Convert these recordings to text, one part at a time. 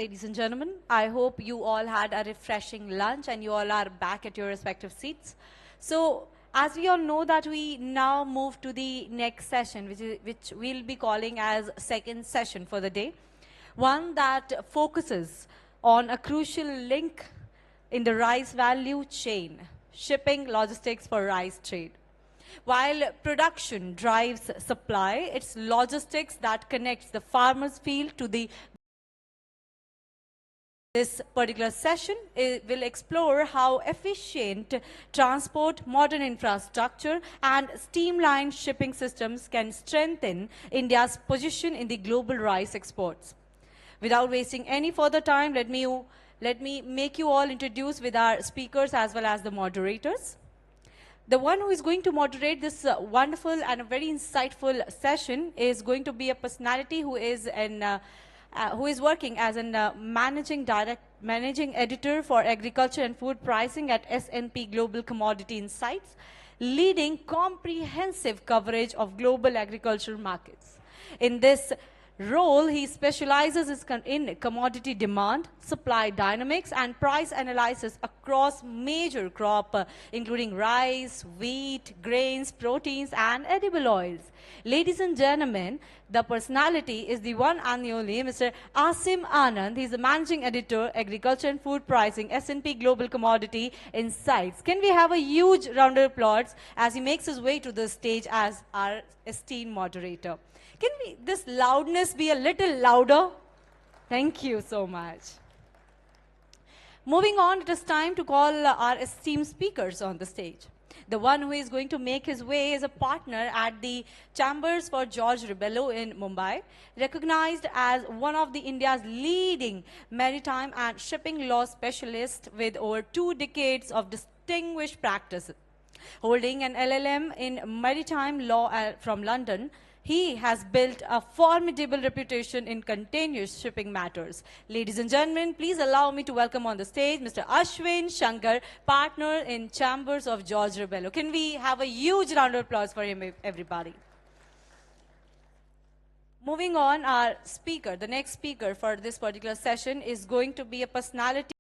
Ladies and gentlemen, I hope you all had a refreshing lunch and you all are back at your respective seats. So, as we all know that we now move to the next session, which we'll be calling as second session for the day, one that focuses on a crucial link in the rice value chain, shipping logistics for rice trade. While production drives supply, it's logistics that connects the farmer's field to the This particular session will explore how efficient transport, modern infrastructure, and streamlined shipping systems can strengthen India's position in the global rice exports. Without wasting any further time, let me make you all introduce with our speakers as well as the moderators. The one who is going to moderate this wonderful and a very insightful session is going to be a personality who is working as a managing editor for agriculture and food pricing at S&P Global Commodity Insights, leading comprehensive coverage of global agriculture markets. In this role, he specializes in commodity demand, supply dynamics, and price analysis across major crop, including rice, wheat, grains, proteins, and edible oils. Ladies and gentlemen, the personality is the one and only Mr. Asim Anand. He's the managing editor, agriculture and food pricing, S&P Global Commodity Insights. Can we have a huge round of applause as he makes his way to the stage as our esteemed moderator? Can this loudness be a little louder? Thank you so much. Moving on, it is time to call our esteemed speakers on the stage. The one who is going to make his way is a partner at the Chambers for George Ribello in Mumbai, recognized as one of the India's leading maritime and shipping law specialists with over 2 decades of distinguished practice. Holding an LLM in maritime law from London, he has built a formidable reputation in container shipping matters. Ladies and gentlemen, please allow me to welcome on the stage Mr. Ashwin Shankar, partner in Chambers of George Ribello. Can we have a huge round of applause for him, everybody? Moving on, our speaker, the next speaker for this particular session is going to be a personality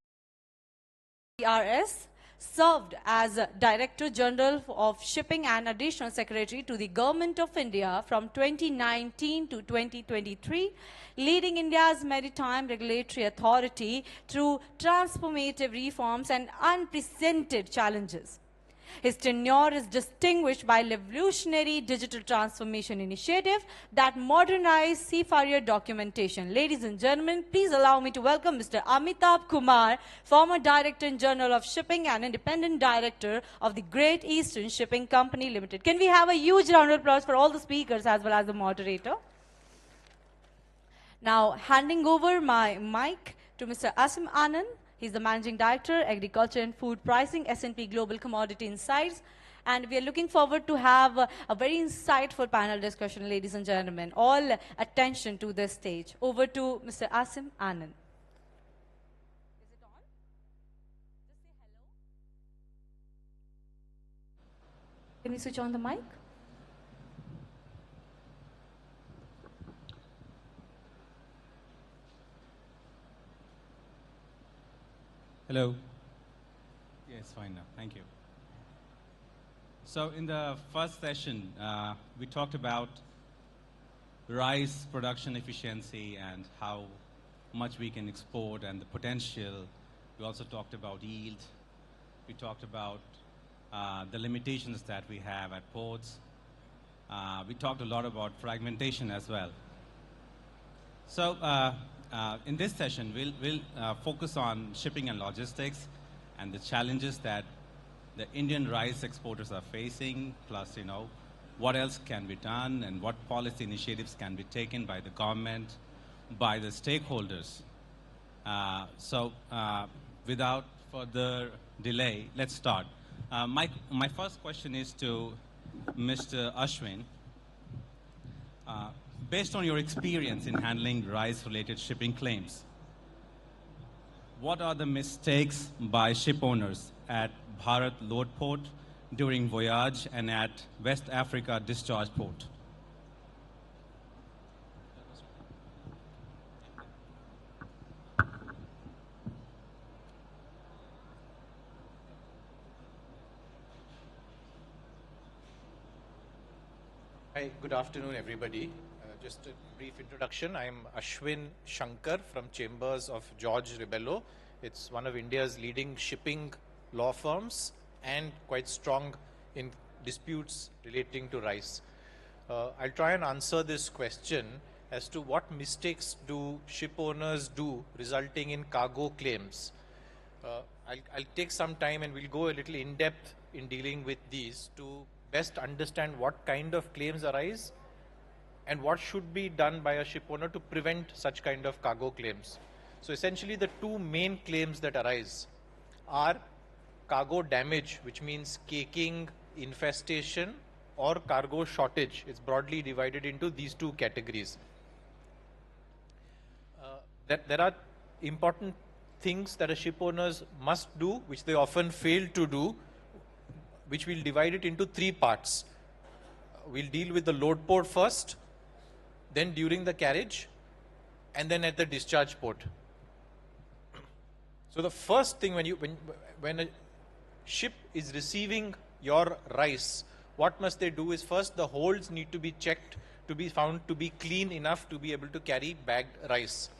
RS, served as Director General of Shipping and Additional Secretary to the Government of India from 2019 to 2023, leading India's Maritime Regulatory Authority through transformative reforms and unprecedented challenges. His tenure is distinguished by revolutionary digital transformation initiative that modernized seafarer documentation. Ladies and gentlemen, please allow me to welcome Mr. Amitabh Kumar, former Director General of Shipping and Independent Director of the Great Eastern Shipping Company Limited. Can we have a huge round of applause for all the speakers as well as the moderator? Now, handing over my mic to Mr. Asim Anand. He's the Managing Director, Agriculture and Food Pricing, S&P Global Commodity Insights. And we are looking forward to have a very insightful panel discussion, ladies and gentlemen. All attention to this stage. Over to Mr. Asim Anand. Is it on? Just say hello. Can we switch on the mic? Hello. Yes, fine now. Thank you. So in the first session, we talked about rice production efficiency and how much we can export and the potential. We also talked about yield. We talked about the limitations that we have at ports. We talked a lot about fragmentation as well. So in this session, we'll focus on shipping and logistics and the challenges that the Indian rice exporters are facing, plus, what else can be done and what policy initiatives can be taken by the government, by the stakeholders. So without further delay, let's start. My first question is to Mr. Ashwin. Based on your experience in handling rice-related shipping claims, what are the mistakes by ship owners at Bharat Load Port, during voyage, and at West Africa Discharge Port? Hi, good afternoon, everybody. Just a brief introduction. I'm Ashwin Shankar from Chambers of George Ribello. It's one of India's leading shipping law firms and quite strong in disputes relating to rice. I'll try and answer this question as to what mistakes do ship owners do resulting in cargo claims. I'll take some time and we'll go a little in depth in dealing with these to best understand what kind of claims arise and what should be done by a ship owner to prevent such kind of cargo claims. So essentially the two main claims that arise are cargo damage, which means caking, infestation, or cargo shortage. It's broadly divided into these two categories. There are important things that a ship owners must do, which they often fail to do, which we'll divide it into three parts. We'll deal with the load port first, then during the carriage, and then at the discharge port. So the first thing when a ship is receiving your rice, what must they do is first the holds need to be checked to be found to be clean enough to be able to carry bagged rice.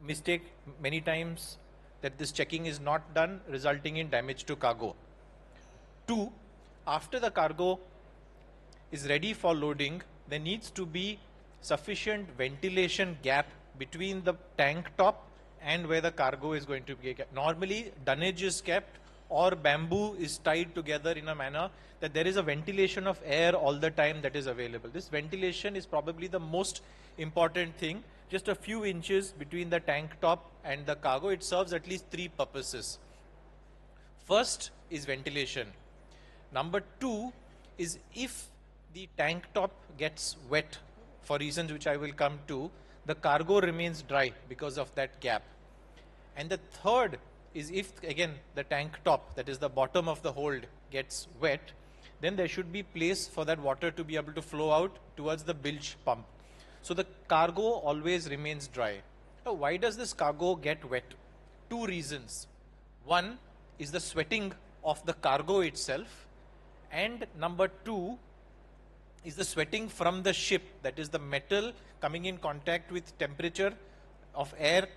Mistake many times that this checking is not done, resulting in damage to cargo. 2, after the cargo is ready for loading, there needs to be sufficient ventilation gap between the tank top and where the cargo is going to be kept. Normally, dunnage is kept or bamboo is tied together in a manner that there is a ventilation of air all the time that is available. This ventilation is probably the most important thing. Just a few inches between the tank top and the cargo. It serves at least 3 purposes. First is ventilation. Number 2 is if the tank top gets wet, for reasons which I will come to, the cargo remains dry because of that gap. And the third is if, again, the tank top, that is the bottom of the hold, gets wet, then there should be place for that water to be able to flow out towards the bilge pump. So the cargo always remains dry. Now, why does this cargo get wet? 2 reasons. One is the sweating of the cargo itself, and number 2 is the sweating from the ship, that is the metal coming in contact with temperature of air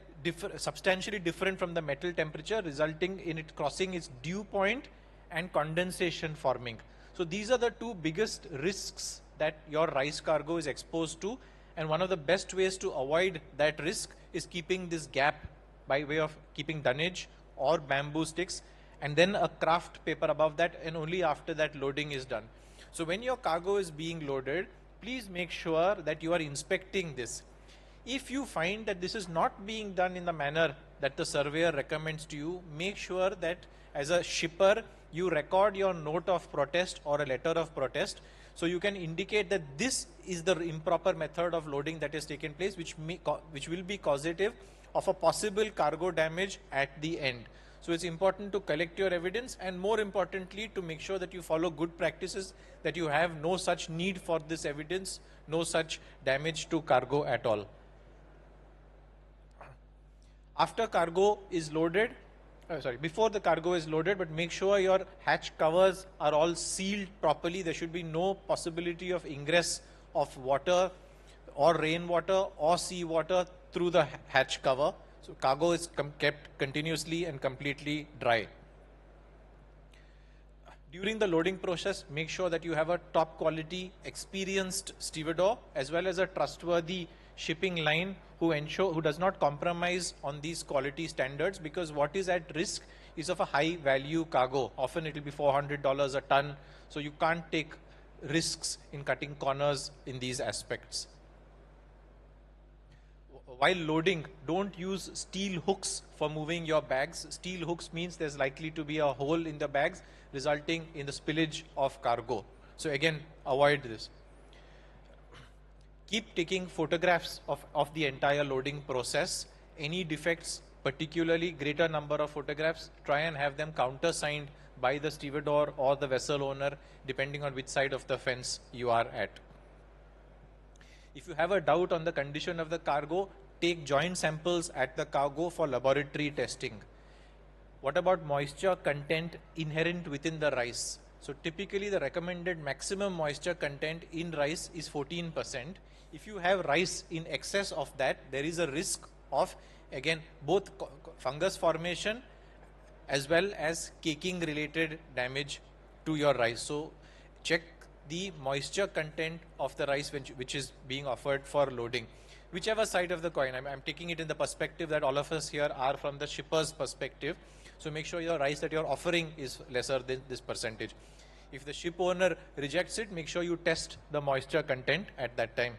substantially different from the metal temperature, resulting in it crossing its dew point and condensation forming. So these are the 2 biggest risks that your rice cargo is exposed to, and one of the best ways to avoid that risk is keeping this gap by way of keeping dunnage or bamboo sticks and then a kraft paper above that, and only after that loading is done. So when your cargo is being loaded, please make sure that you are inspecting this. If you find that this is not being done in the manner that the surveyor recommends to you, make sure that as a shipper, you record your note of protest or a letter of protest, so you can indicate that this is the improper method of loading that has taken place, which will be causative of a possible cargo damage at the end. So it's important to collect your evidence, and more importantly to make sure that you follow good practices, that you have no such need for this evidence, no such damage to cargo at all. After cargo is loaded, before the cargo is loaded, but make sure your hatch covers are all sealed properly. There should be no possibility of ingress of water or rainwater or seawater through the hatch cover. So cargo is kept continuously and completely dry. During the loading process, make sure that you have a top quality, experienced stevedore as well as a trustworthy shipping line who does not compromise on these quality standards, because what is at risk is of a high value cargo. Often it will be $400 a ton, so you can't take risks in cutting corners in these aspects. While loading, don't use steel hooks for moving your bags. Steel hooks means there's likely to be a hole in the bags, resulting in the spillage of cargo. So again, avoid this. Keep taking photographs of the entire loading process. Any defects, particularly greater number of photographs, try and have them countersigned by the stevedore or the vessel owner, depending on which side of the fence you are at. If you have a doubt on the condition of the cargo, take joint samples at the cargo for laboratory testing. What about moisture content inherent within the rice? So typically the recommended maximum moisture content in rice is 14%. If you have rice in excess of that, there is a risk of, again, both fungus formation as well as caking related damage to your rice. So check the moisture content of the rice which is being offered for loading. Whichever side of the coin, I'm taking it in the perspective that all of us here are from the shipper's perspective. So make sure your rice that you're offering is lesser than this percentage. If the ship owner rejects it, make sure you test the moisture content at that time.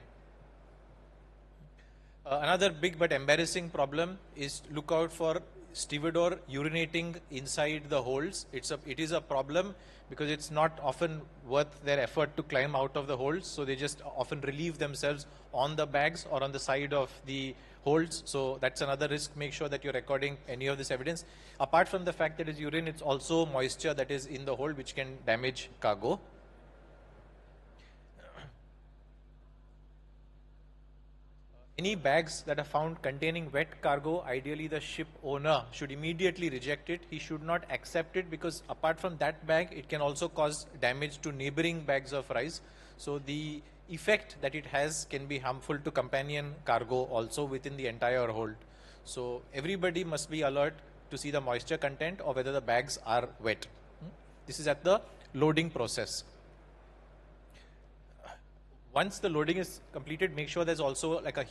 Another big but embarrassing problem is look out for stevedore urinating inside the holes. It is a problem because it's not often worth their effort to climb out of the holes, so they just often relieve themselves on the bags or on the side of the holes. So that's another risk. Make sure that you're recording any of this evidence. Apart from the fact that it's urine, it's also moisture that is in the hole which can damage cargo. Any bags that are found containing wet cargo, ideally the ship owner should immediately reject it. He should not accept it because apart from that bag, it can also cause damage to neighboring bags of rice. So the effect that it has can be harmful to companion cargo also within the entire hold. So everybody must be alert to see the moisture content or whether the bags are wet. This is at the loading process. Once the loading is completed, make sure there's also like a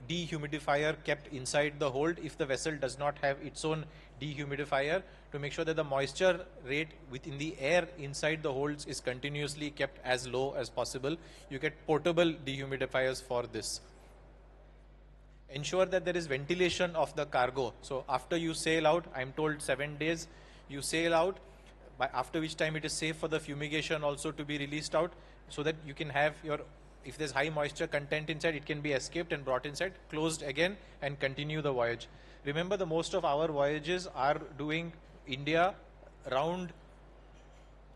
dehumidifier kept inside the hold if the vessel does not have its own dehumidifier, to make sure that the moisture rate within the air inside the holds is continuously kept as low as possible. You get portable dehumidifiers for this. Ensure that there is ventilation of the cargo. So after you sail out, I'm told 7 days, you sail out, after which time it is safe for the fumigation also to be released out, so that you can have your, if there's high moisture content inside, it can be escaped and brought inside, closed again and continue the voyage. Remember, the most of our voyages are doing India, round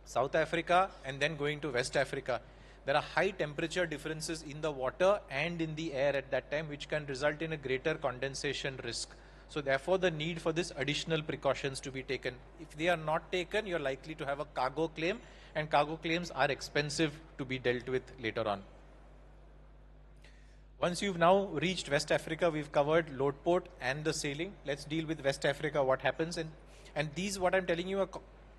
South Africa and then going to West Africa. There are high temperature differences in the water and in the air at that time, which can result in a greater condensation risk. So therefore the need for this additional precautions to be taken. If they are not taken, you're likely to have a cargo claim, and cargo claims are expensive to be dealt with later on. Once you've now reached West Africa, we've covered load port and the sailing. Let's deal with West Africa, what happens. And these, what I'm telling you, are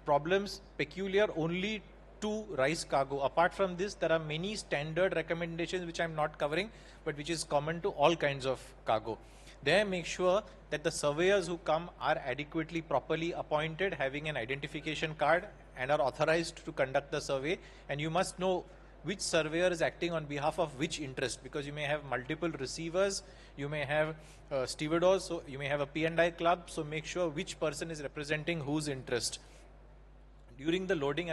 problems peculiar only to rice cargo. Apart from this, there are many standard recommendations which I'm not covering, but which is common to all kinds of cargo. There, make sure that the surveyors who come are adequately, properly appointed, having an identification card and are authorized to conduct the survey. And you must know which surveyor is acting on behalf of which interest, because you may have multiple receivers, you may have stevedores, so you may have a P&I club, so make sure which person is representing whose interest. During the loading,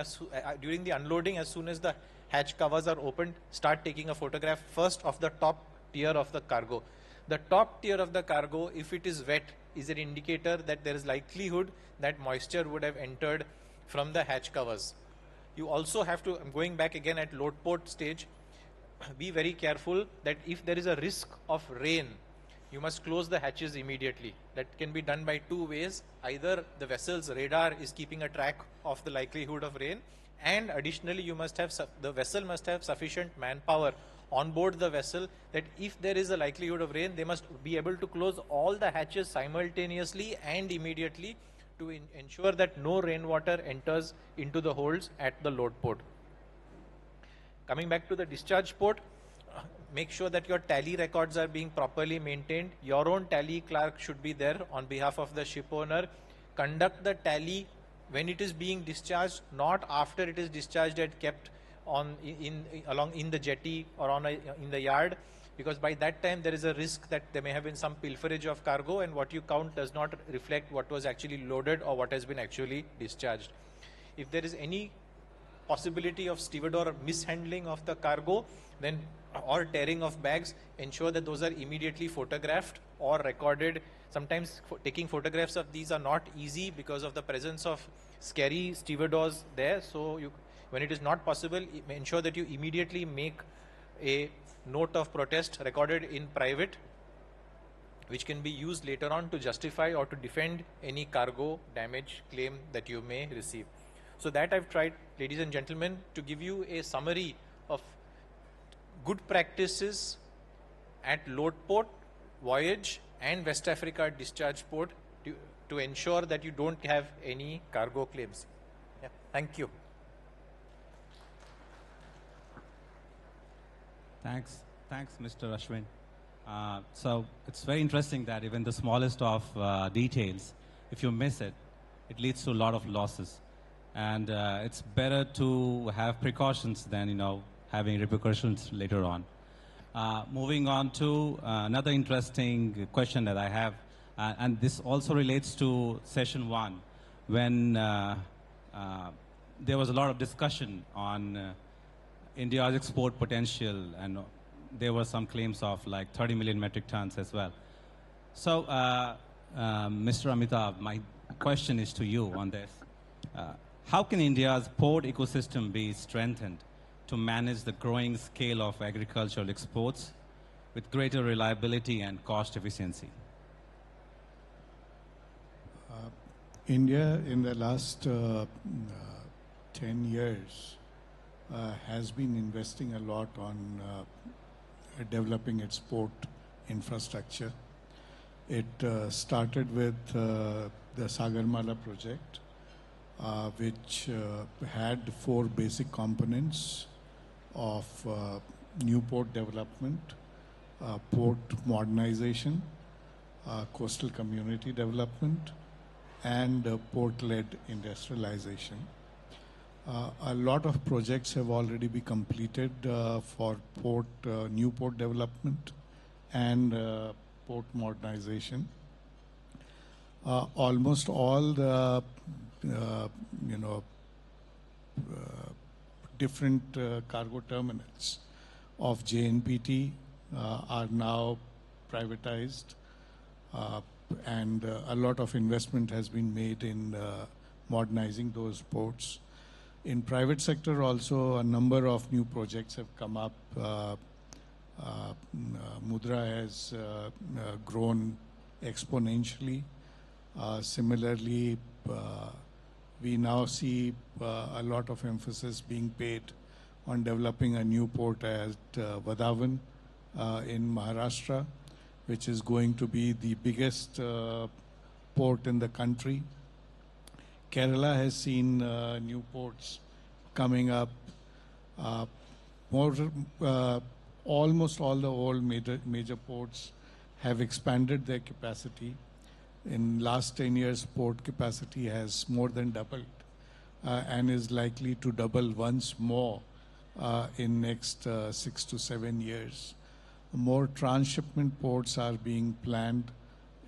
during the unloading, as soon as the hatch covers are opened, start taking a photograph first of the top tier of the cargo. The top tier of the cargo, if it is wet, is an indicator that there is likelihood that moisture would have entered from the hatch covers. You also have to, I'm going back again at load port stage, be very careful that if there is a risk of rain, you must close the hatches immediately. That can be done by two ways. Either the vessel's radar is keeping a track of the likelihood of rain, and additionally you must have, the vessel must have sufficient manpower on board the vessel that if there is a likelihood of rain, they must be able to close all the hatches simultaneously and immediately to ensure that no rainwater enters into the holds at the load port. Coming back to the discharge port, make sure that your tally records are being properly maintained. Your own tally clerk should be there on behalf of the ship owner. Conduct the tally when it is being discharged, not after it is discharged and kept on along in the jetty or on in the yard, because by that time there is a risk that there may have been some pilferage of cargo, and what you count does not reflect what was actually loaded or what has been actually discharged. If there is any possibility of stevedore mishandling of the cargo, then or tearing of bags, ensure that those are immediately photographed or recorded. Sometimes taking photographs of these are not easy because of the presence of scary stevedores there. So when it is not possible, ensure that you immediately make a note of protest recorded in private, which can be used later on to justify or to defend any cargo damage claim that you may receive. So that I've tried ladies and gentlemen, to give you a summary of good practices at load port, voyage and West Africa discharge port to ensure that you don't have any cargo claims. Yeah, thank you. Thanks, Mr. Ashwin. So it's very interesting that even the smallest of details, if you miss it, it leads to a lot of losses. And it's better to have precautions than, having repercussions later on. Moving on to another interesting question that I have, and this also relates to session 1, when there was a lot of discussion on India's export potential, and there were some claims of like 30 million metric tons as well. So, Mr. Amitabh, my question is to you on this. How can India's port ecosystem be strengthened to manage the growing scale of agricultural exports with greater reliability and cost efficiency? India in the last 10 years has been investing a lot on developing its port infrastructure. It started with the Sagarmala project, which had 4 basic components of new port development, port modernization, coastal community development, and port-led industrialization. A lot of projects have already been completed for new port development and port modernization. Almost all the different cargo terminals of JNPT are now privatized, and a lot of investment has been made in modernizing those ports. In private sector also, a number of new projects have come up. Mudra has grown exponentially. Similarly, we now see a lot of emphasis being paid on developing a new port at Vadhavan in Maharashtra, which is going to be the biggest port in the country. Kerala has seen new ports coming up. Almost all the old major ports have expanded their capacity. In last 10 years, port capacity has more than doubled and is likely to double once more in next 6 to 7 years. More transshipment ports are being planned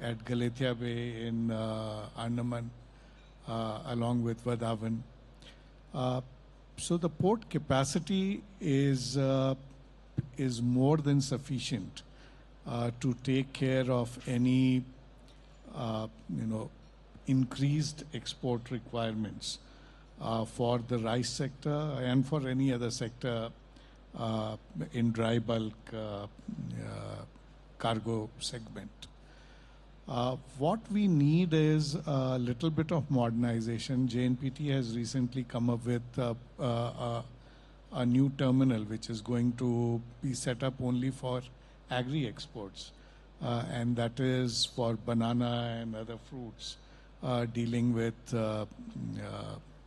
at Galathea Bay in Andaman, along with Vadhavan. So the port capacity is more than sufficient to take care of any increased export requirements for the rice sector and for any other sector in dry bulk cargo segment. What we need is a little bit of modernization. JNPT has recently come up with a new terminal which is going to be set up only for agri-exports, and that is for banana and other fruits, dealing with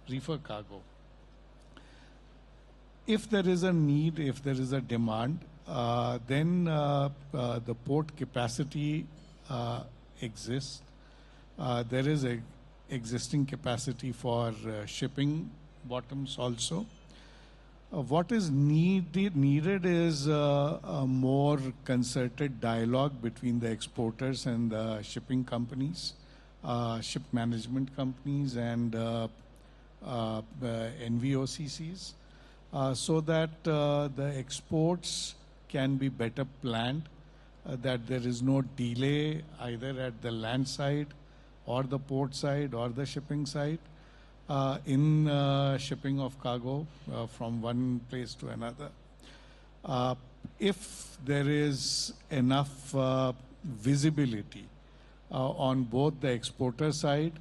reefer cargo. If there is a need, if there is a demand, then the port capacity exists. There is a existing capacity for shipping bottoms also. What is needed is a more concerted dialogue between the exporters and the shipping companies, ship management companies, and NVOCCs, so that the exports can be better planned, that there is no delay either at the land side or the port side or the shipping side in shipping of cargo from one place to another. If there is enough visibility on both the exporter side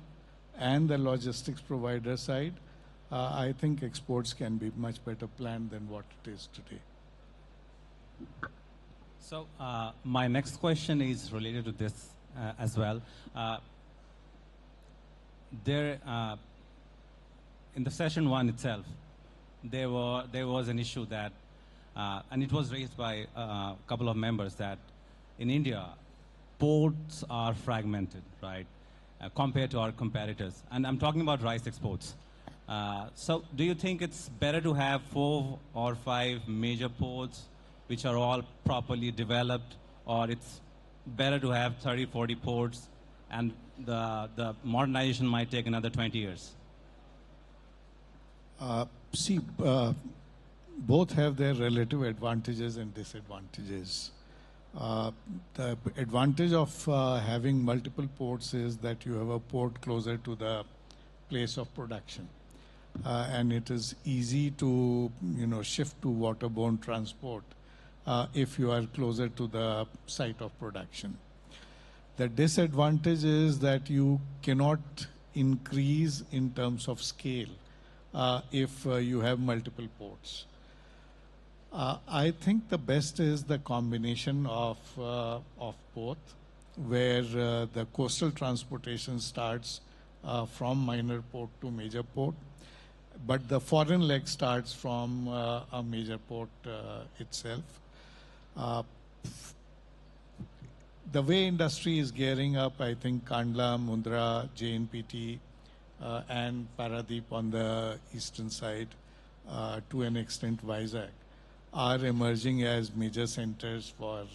and the logistics provider side, I think exports can be much better planned than what it is today. So my next question is related to this as well. There, in the session one itself, there was an issue that, and it was raised by a couple of members, that in India, ports are fragmented, right, compared to our competitors. And I'm talking about rice exports. So do you think it's better to have 4 or 5 major ports which are all properly developed, or it's better to have 30, 40 ports and the modernization might take another 20 years? See, both have their relative advantages and disadvantages. The advantage of having multiple ports is that you have a port closer to the place of production. And it is easy to, shift to waterborne transport if you are closer to the site of production. The disadvantage is that you cannot increase in terms of scale if you have multiple ports. I think the best is the combination of both, where the coastal transportation starts from minor port to major port, but the foreign leg starts from a major port itself. The way industry is gearing up, I think Kandla, Mundra, JNPT, and Paradeep on the eastern side, to an extent Vizag, are emerging as major centers for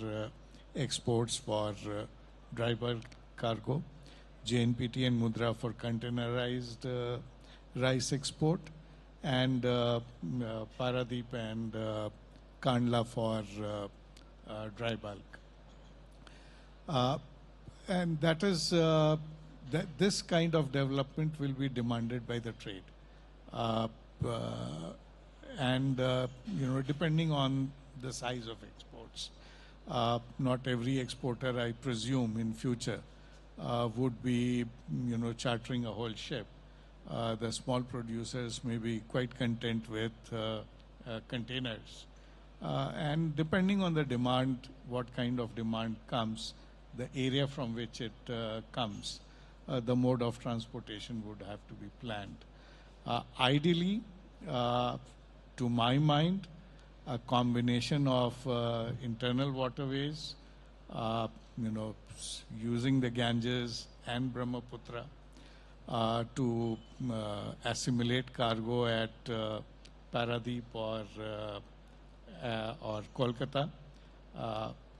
exports for dry bulk cargo. JNPT and Mundra for containerized rice export, and Paradeep and Kandla for dry bulk. And that is this kind of development will be demanded by the trade, and depending on the size of exports. Not every exporter, I presume, in future would be chartering a whole ship. The small producers may be quite content with containers. And depending on the demand, what kind of demand comes, the area from which it comes, the mode of transportation would have to be planned. Ideally, to my mind, a combination of internal waterways, using the Ganges and Brahmaputra to assimilate cargo at Paradeep or Kolkata,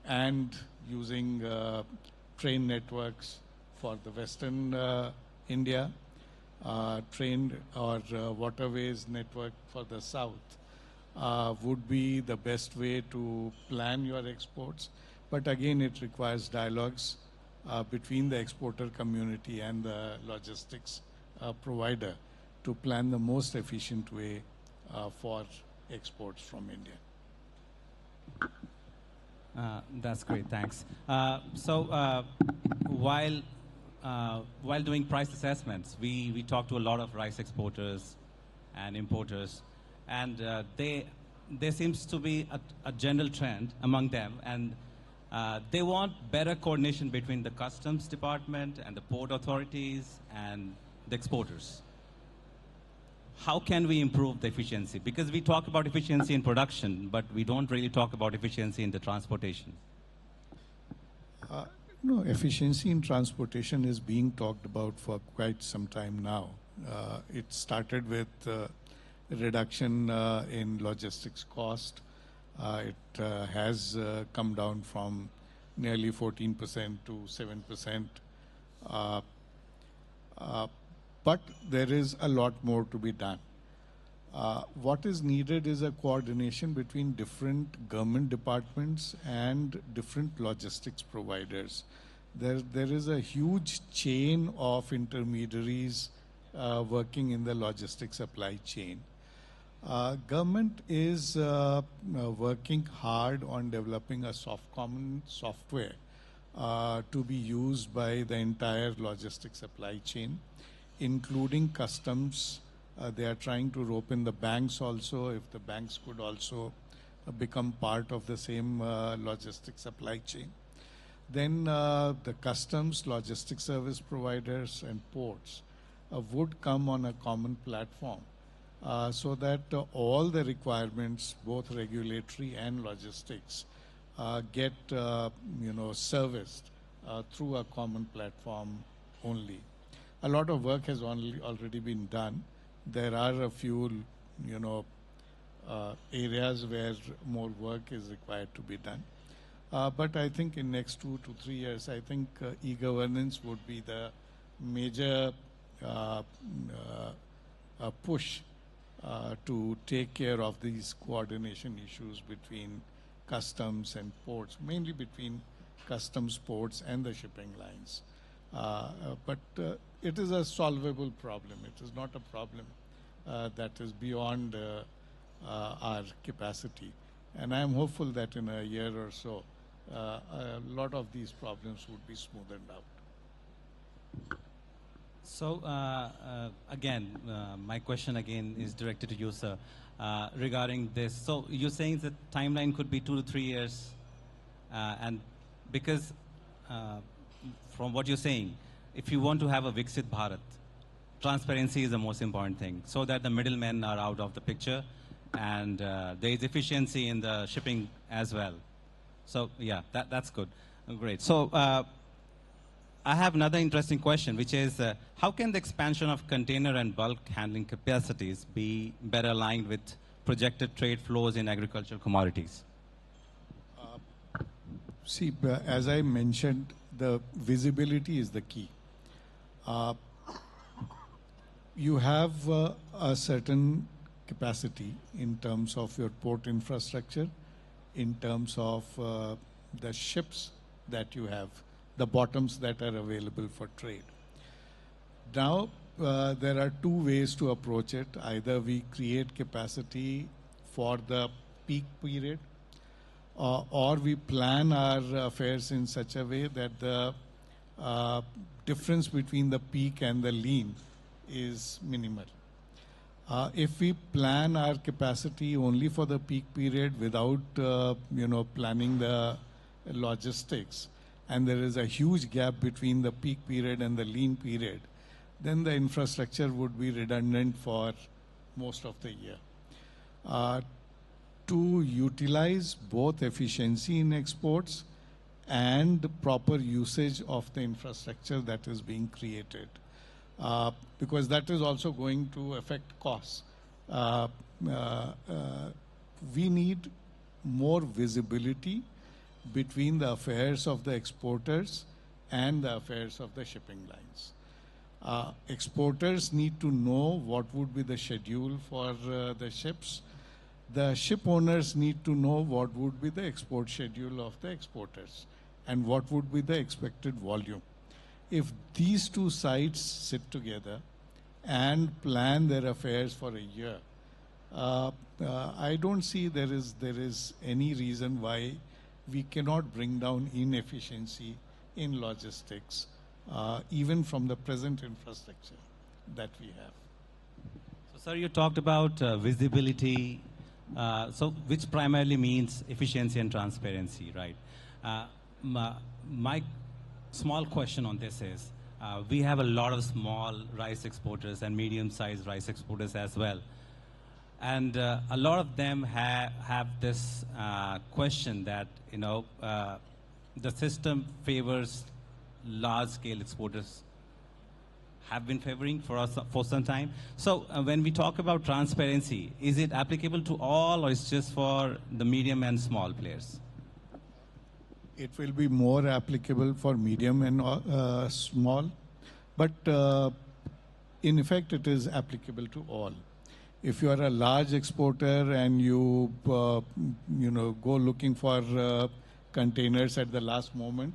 and using train networks for the Western India, train or waterways network for the South would be the best way to plan your exports. But again, it requires dialogues between the exporter community and the logistics provider to plan the most efficient way for exports from India. That's great, thanks. So while doing price assessments, we talk to a lot of rice exporters and importers, and there seems to be a general trend among them, and they want better coordination between the customs department and the port authorities and the exporters. How can we improve the efficiency? Because we talk about efficiency in production, but we don't really talk about efficiency in the transportation. No, efficiency in transportation is being talked about for quite some time now. It started with reduction in logistics cost. It has come down from nearly 14% to 7%. But there is a lot more to be done. What is needed is a coordination between different government departments and different logistics providers. There is a huge chain of intermediaries working in the logistics supply chain. Government is working hard on developing a common software to be used by the entire logistics supply chain, including customs, They are trying to rope in the banks also, if the banks could also become part of the same logistic supply chain. Then the customs, logistics service providers, and ports would come on a common platform so that all the requirements, both regulatory and logistics, get serviced through a common platform only. A lot of work has already been done. There are a few, areas where more work is required to be done. But I think in next 2 to 3 years, I think e-governance would be the major push to take care of these coordination issues between customs and ports, mainly between customs, ports, and the shipping lines. But it is a solvable problem. It is not a problem that is beyond our capacity. And I am hopeful that in a year or so, a lot of these problems would be smoothened out. So again, my question again is directed to you, sir, regarding this. So you're saying that timeline could be 2 to 3 years, and because from what you're saying, if you want to have a Viksit Bharat, transparency is the most important thing, so that the middlemen are out of the picture, and there is efficiency in the shipping as well. So yeah, that's good. Great. So I have another interesting question, which is how can the expansion of container and bulk handling capacities be better aligned with projected trade flows in agricultural commodities? See, as I mentioned, the visibility is the key. You have a certain capacity in terms of your port infrastructure, in terms of the ships that you have, the bottoms that are available for trade. Now, there are two ways to approach it. Either we create capacity for the peak period, or we plan our affairs in such a way that the difference between the peak and the lean is minimal. If we plan our capacity only for the peak period without, planning the logistics, and there is a huge gap between the peak period and the lean period, then the infrastructure would be redundant for most of the year. To utilize both efficiency in exports and proper usage of the infrastructure that is being created, because that is also going to affect costs. We need more visibility between the affairs of the exporters and the affairs of the shipping lines. Exporters need to know what would be the schedule for the ships. The ship owners need to know what would be the export schedule of the exporters and what would be the expected volume. If these two sides sit together and plan their affairs for a year, I don't see there is any reason why we cannot bring down inefficiency in logistics, even from the present infrastructure that we have. So, sir, you talked about visibility, which primarily means efficiency and transparency, right? My small question on this is, we have a lot of small rice exporters and medium-sized rice exporters as well. And a lot of them have this question that, the system favors large-scale exporters, have been favoring for us for some time. So when we talk about transparency, is it applicable to all, or is it just for the medium and small players? It will be more applicable for medium and small, but in effect it is applicable to all. If you are a large exporter and you go looking for containers at the last moment,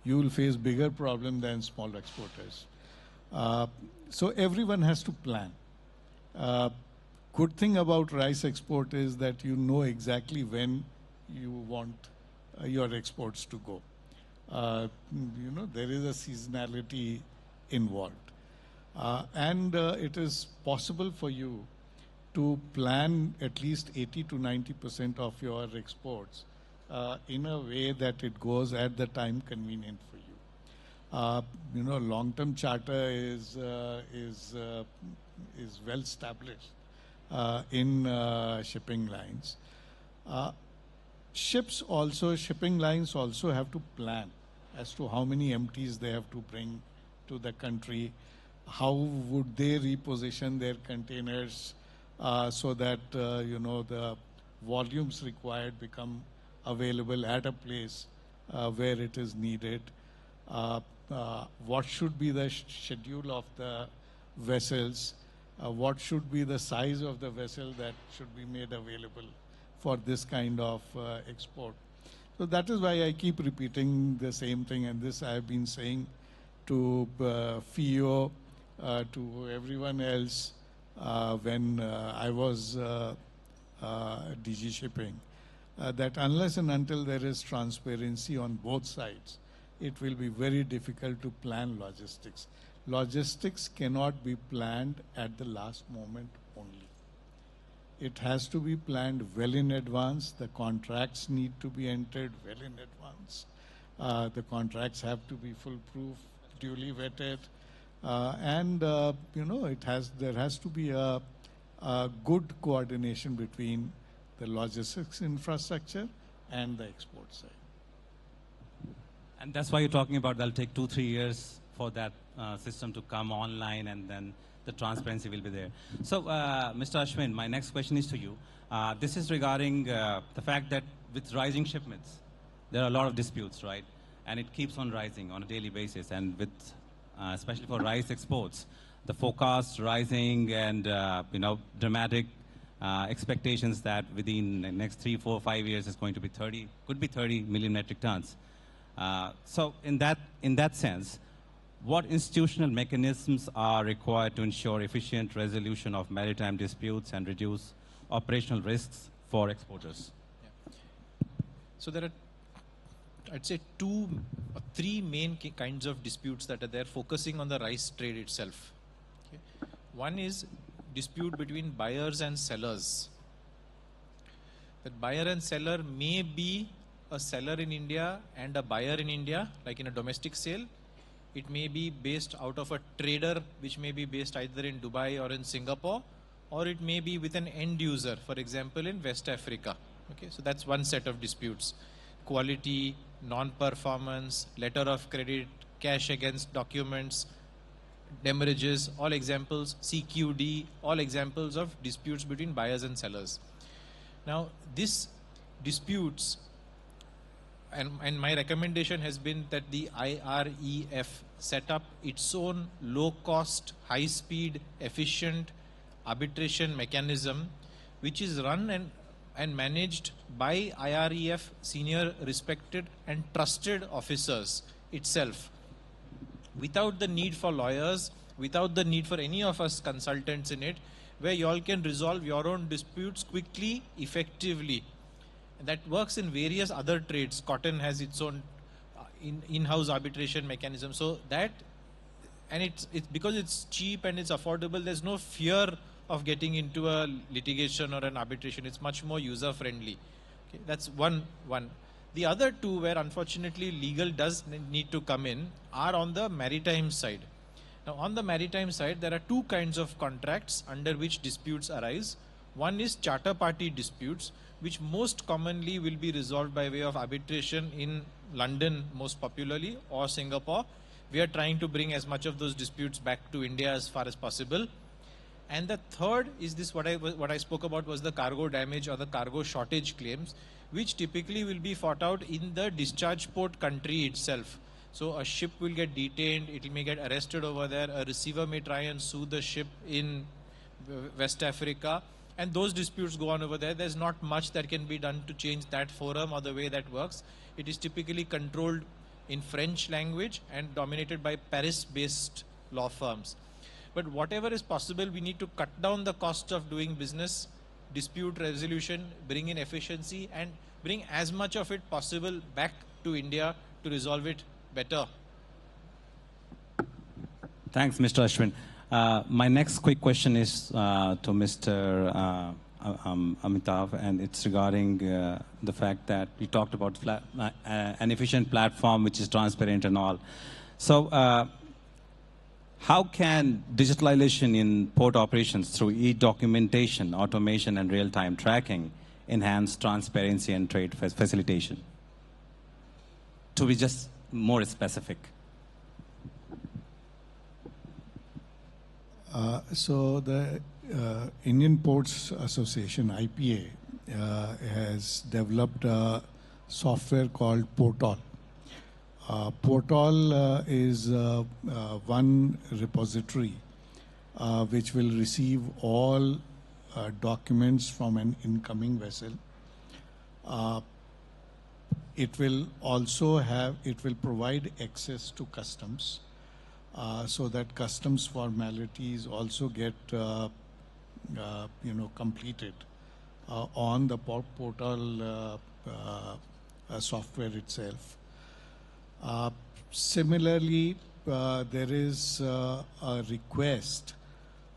you will face bigger problem than small exporters. So everyone has to plan. Good thing about rice export is that you know exactly when you want your exports to go. There is a seasonality involved. And it is possible for you to plan at least 80 to 90% of your exports in a way that it goes at the time convenient for you. Long-term charter is well established in shipping lines. Shipping lines also have to plan as to how many empties they have to bring to the country, how would they reposition their containers so that the volumes required become available at a place where it is needed. What should be the schedule of the vessels? What should be the size of the vessel that should be made available for this kind of export? So that is why I keep repeating the same thing, and this I have been saying to FIO, to everyone else when I was DG Shipping, that unless and until there is transparency on both sides, it will be very difficult to plan logistics. Logistics cannot be planned at the last moment only. It has to be planned well in advance. The contracts need to be entered well in advance. The contracts have to be foolproof, duly vetted, and there has to be a good coordination between the logistics infrastructure and the export side. And that's why you're talking about that'll take 2-3 years for that system to come online, and then the transparency will be there. So, Mr. Ashwin, my next question is to you. This is regarding the fact that with rising shipments, there are a lot of disputes, right? And it keeps on rising on a daily basis. And with, especially for rice exports, the forecast rising and, dramatic expectations that within the next 3, 4, 5 years is going to be 30 million metric tons. So in that sense, what institutional mechanisms are required to ensure efficient resolution of maritime disputes and reduce operational risks for exporters? Yeah. So there are, I'd say, 2 or 3 main kinds of disputes that are there, focusing on the rice trade itself. Okay. One is dispute between buyers and sellers. That buyer and seller may be a seller in India and a buyer in India, like in a domestic sale. It may be based out of a trader, which may be based either in Dubai or in Singapore, or it may be with an end user, for example, in West Africa. Okay, so that's one set of disputes. Quality, non-performance, letter of credit, cash against documents, demurrages, all examples, CQD, all examples of disputes between buyers and sellers. Now, these disputes, and my recommendation has been that the IREF set up its own low-cost, high-speed, efficient arbitration mechanism, which is run and managed by IREF senior respected and trusted officers itself, without the need for lawyers, without the need for any of us consultants in it, where you all can resolve your own disputes quickly, effectively. And that works in various other trades. Cotton has its own in-house arbitration mechanism. So that, and it's because it's cheap and it's affordable, there's no fear of getting into a litigation or an arbitration. It's much more user-friendly. Okay, that's one. The other 2, where unfortunately legal does need to come in, are on the maritime side. Now, on the maritime side, there are 2 kinds of contracts under which disputes arise. One is charter party disputes, which most commonly will be resolved by way of arbitration in London, most popularly, or Singapore. We are trying to bring as much of those disputes back to India as far as possible. And the third is this, what I spoke about was the cargo damage or the cargo shortage claims, which typically will be fought out in the discharge port country itself. So a ship will get detained, it may get arrested over there, a receiver may try and sue the ship in West Africa, and those disputes go on over there. There's not much that can be done to change that forum or the way that works. It is typically controlled in French language and dominated by Paris-based law firms. But whatever is possible, we need to cut down the cost of doing business, dispute resolution, bring in efficiency, and bring as much of it possible back to India to resolve it better. Thanks, Mr. Ashwin. My next quick question is to Mr. Amitav, and it's regarding the fact that we talked about an efficient platform which is transparent and all. So how can digitalization in port operations through e-documentation, automation, and real-time tracking enhance transparency and trade facilitation? To be just more specific. So the Indian Ports Association, IPA, has developed a software called Portal. Portal is one repository which will receive all documents from an incoming vessel. It will also provide access to customs so that customs formalities also get completed on the portal software itself. Similarly, there is a request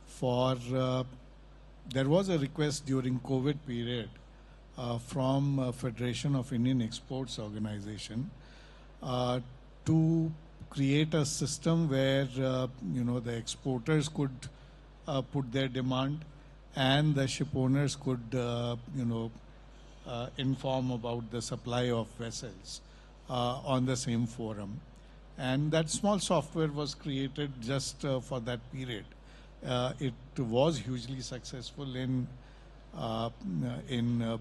for, there was a request during COVID period from Federation of Indian Exports Organization to create a system where, the exporters could put their demand and the ship owners could, inform about the supply of vessels on the same forum. And that small software was created just for that period. It was hugely successful in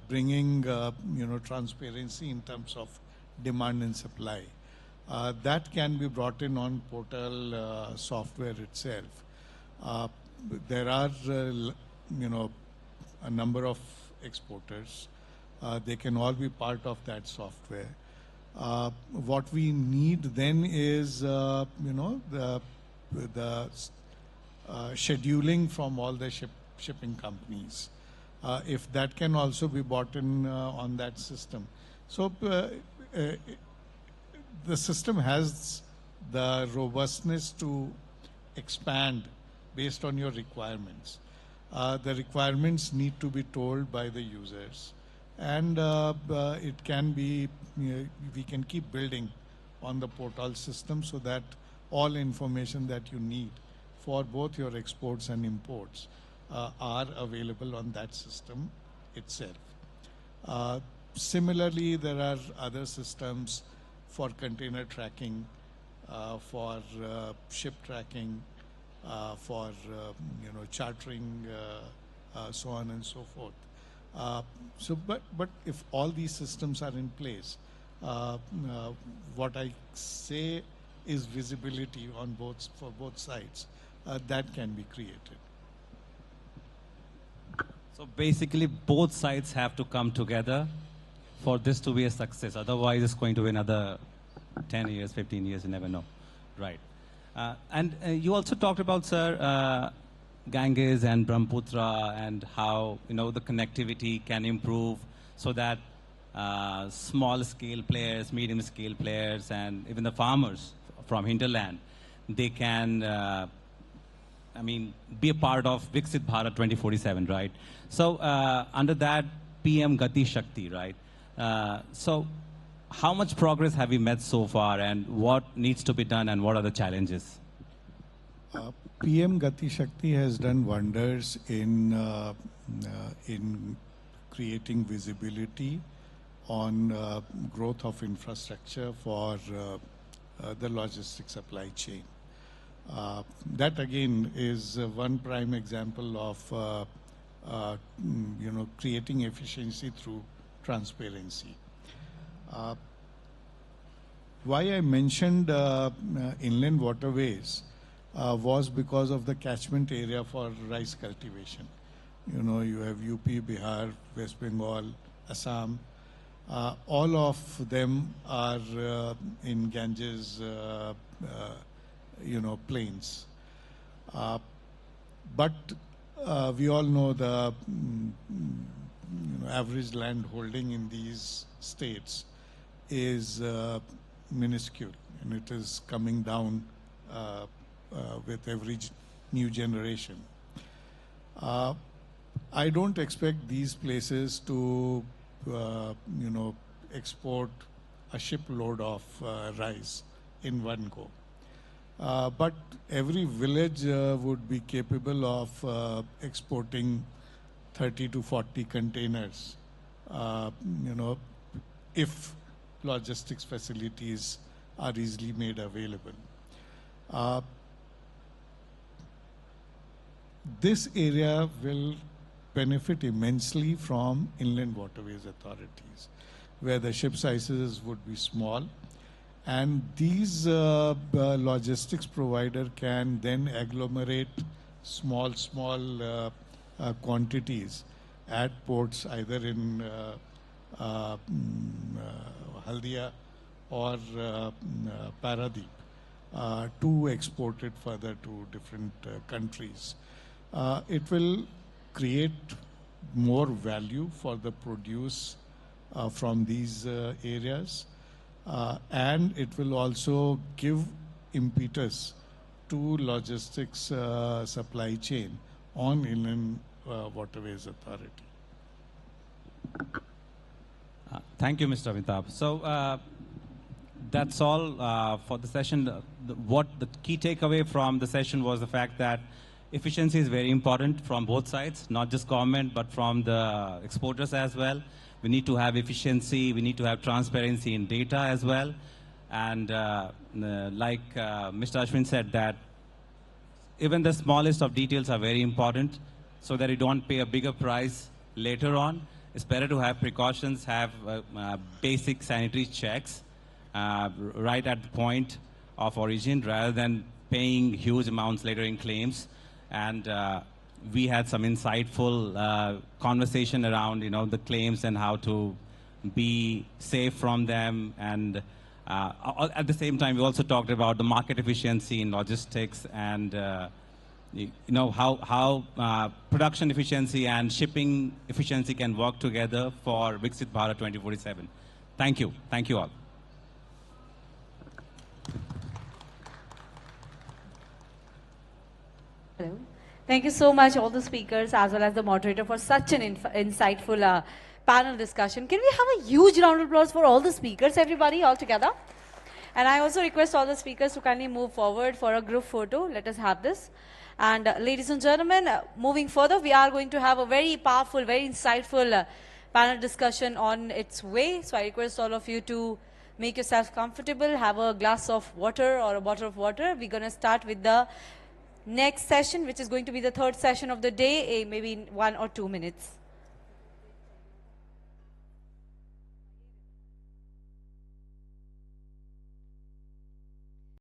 bringing, transparency in terms of demand and supply. That can be brought in on Portal software itself. There are, a number of exporters. They can all be part of that software. What we need then is, the scheduling from all the shipping companies. If that can also be brought in on that system. So the system has the robustness to expand based on your requirements. The requirements need to be told by the users. And it can be, we can keep building on the Portal system so that all information that you need for both your exports and imports are available on that system itself. Similarly, there are other systems for container tracking, for ship tracking, for chartering, so on and so forth. But if all these systems are in place, what I say is visibility on for both sides. That can be created. So basically, both sides have to come together for this to be a success. Otherwise, it's going to be another 10 years, 15 years, you never know. Right. And you also talked about, sir, Ganges and Brahmaputra and how, the connectivity can improve so that small scale players, medium scale players, and even the farmers from hinterland, they can, be a part of Viksit Bharat 2047, right? So under that PM Gati Shakti, right? So how much progress have we made so far, and what needs to be done, and what are the challenges? PM Gati Shakti has done wonders in creating visibility on growth of infrastructure for the logistics supply chain. That again is one prime example of creating efficiency through transparency. Why I mentioned inland waterways was because of the catchment area for rice cultivation. You have UP, Bihar, West Bengal, Assam. All of them are in Ganges, plains. But we all know the average land holding in these states is minuscule, and it is coming down with every new generation. I don't expect these places to, export a shipload of rice in one go. But every village would be capable of exporting 30 to 40 containers, if logistics facilities are easily made available. This area will benefit immensely from inland waterways authorities, where the ship sizes would be small, and these logistics provider can then agglomerate small quantities at ports either in Haldia or Paradeep to export it further to different countries. It will create more value for the produce from these areas, and it will also give impetus to logistics supply chain on Inland Waterways Authority. Thank you, Mr. Amitabh. So that's all for the session. The key takeaway from the session was the fact that efficiency is very important from both sides, not just government, but from the exporters as well. We need to have efficiency. We need to have transparency in data as well. And like Mr. Ashwin said, that even the smallest of details are very important so that you don't pay a bigger price later on. It's better to have precautions, have basic sanitary checks right at the point of origin rather than paying huge amounts later in claims. And we had some insightful conversation around, the claims and how to be safe from them. And at the same time, we also talked about the market efficiency in logistics and how production efficiency and shipping efficiency can work together for Viksit Bharat 2047. Thank you. Thank you all. Hello. Thank you so much, all the speakers, as well as the moderator, for such an insightful panel discussion. Can we have a huge round of applause for all the speakers, everybody, all together? And I also request all the speakers to kindly move forward for a group photo. Let us have this. And ladies and gentlemen, moving further, we are going to have a very powerful, very insightful panel discussion on its way. So I request all of you to make yourselves comfortable, have a glass of water or a bottle of water. We're going to start with the next session, which is going to be the third session of the day, maybe in 1 or 2 minutes.